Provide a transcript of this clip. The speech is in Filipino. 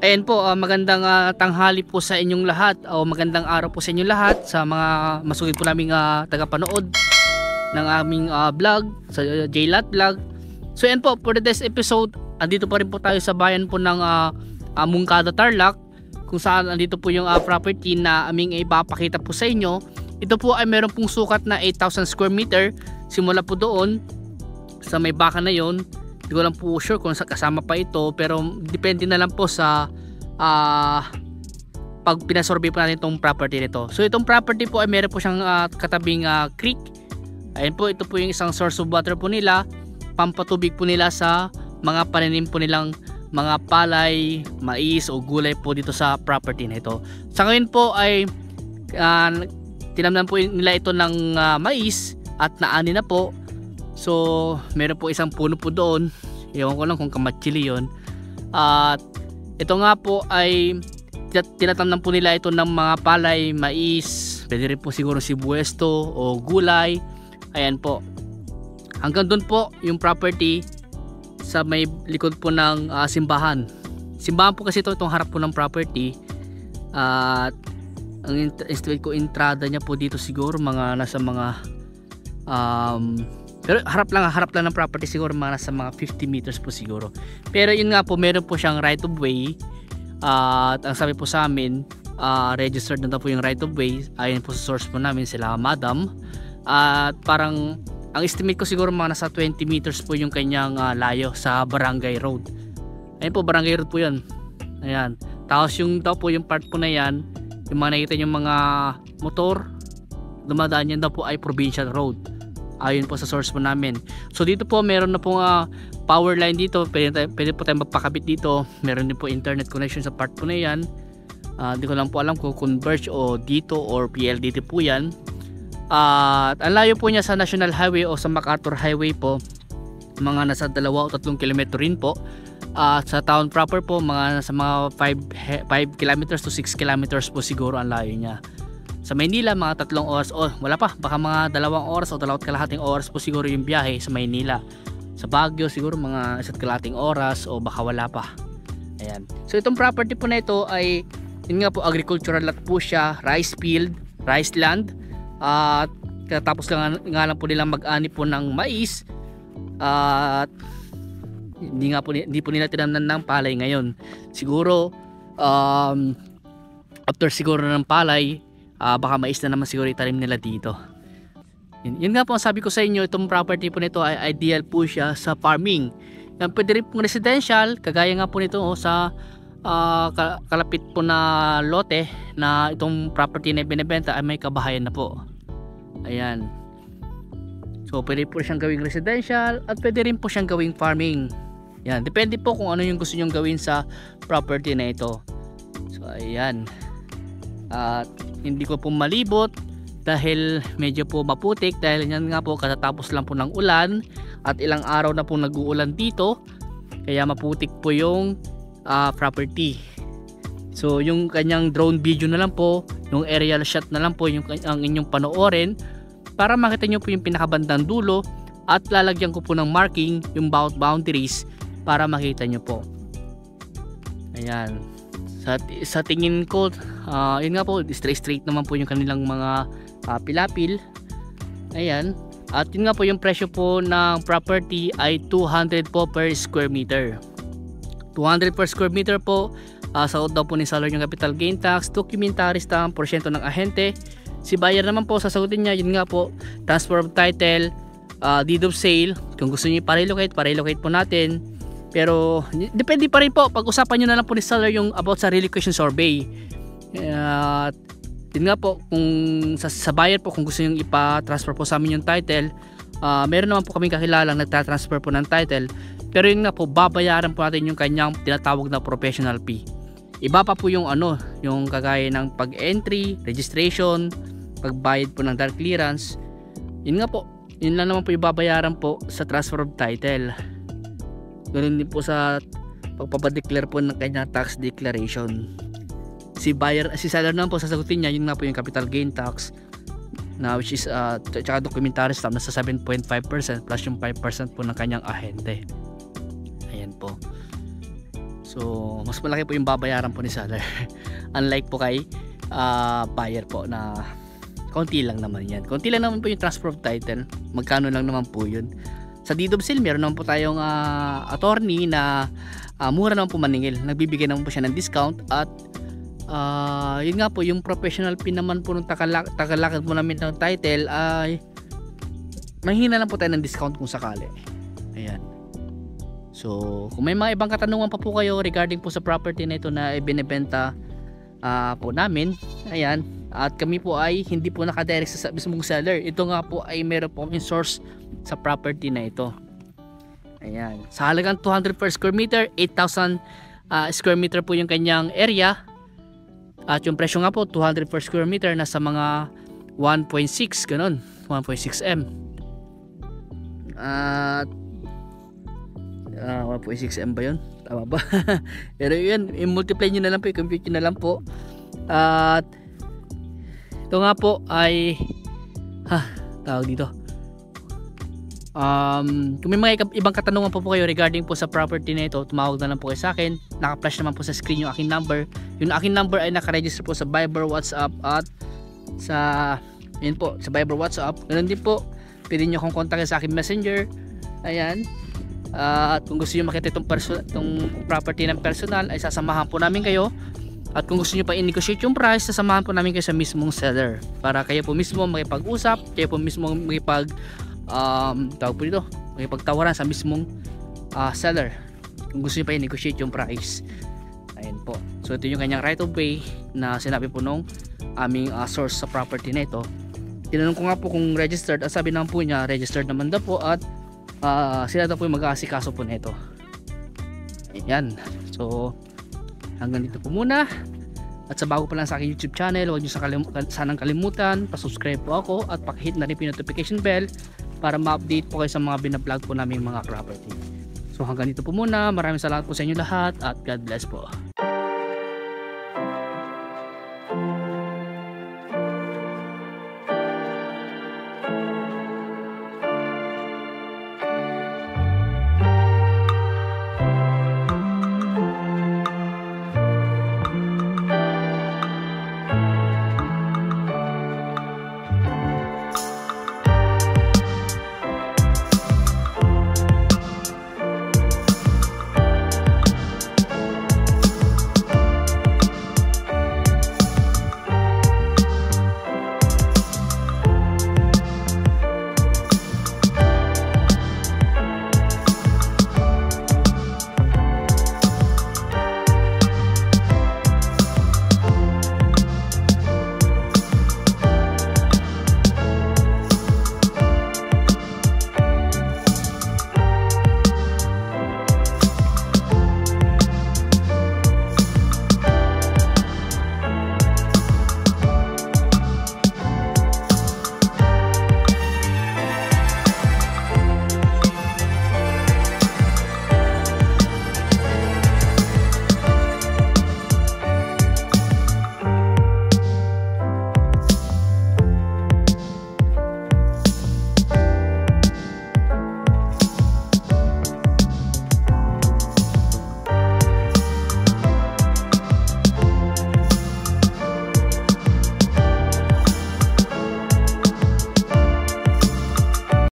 Ayan po, magandang tanghali po sa inyong lahat o magandang araw po sa inyong lahat sa mga masugid po naming tagapanood ng aming vlog sa JLAT Vlog. So ayan po, for today's episode, andito pa rin po tayo sa bayan po ng Moncada, Tarlac, kung saan andito po yung property na aming ipapakita po sa inyo. Ito po ay meron pong sukat na 8,000 square meter. Simula po doon sa may baka na yon. Hindi ko lang po sure kung kasama pa ito, pero depende na lang po sa pag pinasurvey po natin itong property nito. So itong property po ay meron po siyang katabing creek. Ayan po, ito po yung isang source of water po nila, pampatubig po nila sa mga pananim po nilang mga palay, mais o gulay po dito sa property na ito. Sa ngayon po ay tinamnan po nila ito ng mais at naani na po. So meron po isang puno po doon, ewan ko lang kung kamatsili yun. At ito nga po ay tinatamnan po nila ito ng mga palay, mais, pwede rin po siguro sibuyas to o gulay. Ayan po, hanggang doon po yung property sa may likod po ng simbahan. Simbahan po kasi ito, itong harap po ng property. At ang estimate ko entrada niya po dito siguro mga nasa mga pero harap lang ng property, siguro mga nasa mga 50 meters po siguro. Pero yun nga po, meron po siyang right of way. At ang sabi po sa amin, registered na po yung right of way. Ayon po sa source po namin, sila madam. At parang ang estimate ko siguro mga nasa 20 meters po yung kanyang layo sa barangay road. Ayun po, barangay road po yun. Ayan. Tapos yung daw po yung part po na yan, yung mga nakita yung mga motor dumadaan yan daw po ay provincial road. Ayon po sa source po namin. So dito po meron na pong power line dito. Pwede po tayong magpakabit dito. Meron din po internet connection sa part po na yan. Hindi ko lang po alam kung Converge o dito or PLDT po yan. At ang layo po niya sa National Highway o sa MacArthur Highway po, mga nasa 2 o 3 kilometro rin po. Sa town proper po, mga nasa mga 5 kilometers to 6 kilometers po siguro ang layo niya. Sa Maynila mga 3 oras o wala pa, baka mga 2 oras o 2.5 oras po siguro yung biyahe sa Maynila. Sa Baguio siguro mga 1.5 oras o baka wala pa. Ayan. So itong property po na ito ay yun nga po, agricultural lot po siya, rice field, rice land. At tapos lang po nilang mag-ani po ng mais. At hindi po nila tinamnan ng palay ngayon. Siguro after siguro ng palay, baka mais na naman siguro itanim nila dito. Yun nga po ang sabi ko sa inyo, itong property po nito ay ideal po siya sa farming. Yan, pwede rin pong residential, kagaya nga po nito sa kalapit po na lote na itong property na binibenta ay may kabahayan na po. Ayan. So pwede po siyang gawing residential at pwede rin po siyang gawing farming. Yan, depende po kung ano yung gusto nyong gawin sa property na ito. So ayan. At hindi ko po malibot dahil medyo po maputik dahil yan nga po katatapos lang po ng ulan at ilang araw na po nag-uulan dito, kaya maputik po yung property. So yung kanyang drone video na lang po, yung aerial shot na lang po yung ang inyong panoorin para makita nyo po yung pinakabandang dulo at lalagyan ko po ng marking yung boundaries para makita nyo po. Ayan. Sa tingin ko, yun nga po, straight naman po yung kanilang mga pilapil. Ayan. At yun nga po, yung presyo po ng property ay 200 po per square meter. 200 per square meter po. Saod daw po ni seller yung capital gain tax, documentaries ng porsyento ng ahente. Si buyer naman po, sasagutin niya, yun nga po, transfer of title, deed of sale. Kung gusto niyo pa-relocate po natin. Pero depende pa rin po, pag-usapan nyo na lang po ni seller yung about sa relocation survey. Yun nga po, kung sa buyer po, kung gusto nyo ipa-transfer po sa amin yung title, meron naman po kaming kakilalang nagta-transfer po ng title. Pero yun nga po, babayaran po natin yung kanyang tinatawag na professional fee. Iba pa po yung yung kagaya ng pag-entry, registration, pagbayad po ng dark clearance. Yun nga po, yun lang naman po yung babayaran po sa transfer of title. Ganun din po sa pagpapadeclare po ng kanyang tax declaration. Si seller naman po sasagutin niya, yun nga po yung capital gain tax na which is tsaka documentary stamp nasa 7.5% plus yung 5% po ng kanyang ahente. Ayan po. So mas malaki po yung babayaran po ni seller. Unlike po kay buyer po na konti lang naman yan. Konti lang naman po yung transfer of title. Magkano lang naman po yun. Sa deed of sale meron naman po tayong attorney na mura naman po maningil. Nagbibigay naman po siya ng discount. At yun nga po, yung professional fee naman po ng tagalakad po namin ng title ay mahina lang po tayo ng discount kung sakali. Ayan. So kung may mga ibang katanungan pa po kayo regarding po sa property na ito na ibinebenta po namin, ayan, at kami po ay hindi po nakadirect sa mismong seller. Ito nga po ay meron po yung source sa property na ito. Ayan, sa halagang 200 per square meter, 8,000 square meter po yung kanyang area, at yung presyo nga po 200 per square meter nasa mga 1.6 ganun, 1.6 M. At 1.6 M ba yun? Tama ba? Pero yun, i-multiply nyo na lang po, i-compute nyo na lang po. At ito nga po ay tawag dito, kung may mga ibang katanungan po kayo regarding po sa property na ito, tumawag na lang po kayo sa akin. Naka-flash naman po sa screen yung aking number. Yung aking number ay naka-register po sa Viber, WhatsApp, at sa yun po, sa Viber, WhatsApp. Ganun din po, pwede nyo akong kontakin sa aking messenger. Ayan. At kung gusto nyo makita itong property ng personal, ay sasamahan po namin kayo. At kung gusto nyo pa i-negotiate yung price, sasamahan po namin kayo sa mismong seller, para kayo po mismo makipag-usap, kayo po mismo tawag po dito, makipagtawaran sa mismong seller kung gusto nyo pa i-negotiate yung price. Ayan po. So ito yung kanyang right of way na sinabi po nung aming source sa property na ito. Tinanong ko nga po kung registered, at sabi naman po niya registered naman daw po, at sila daw po yung mag-aasikaso po nito. Ayan. So hanggang dito po muna. At sa bago pa lang sa aking YouTube channel, huwag nyo sanang kalimutan pa-subscribe po ako at pakihit na rin po yung notification bell para ma-update po kayo sa mga binablog po namin mga property. So hanggang dito po muna. Maraming salamat po sa inyo lahat at God bless po.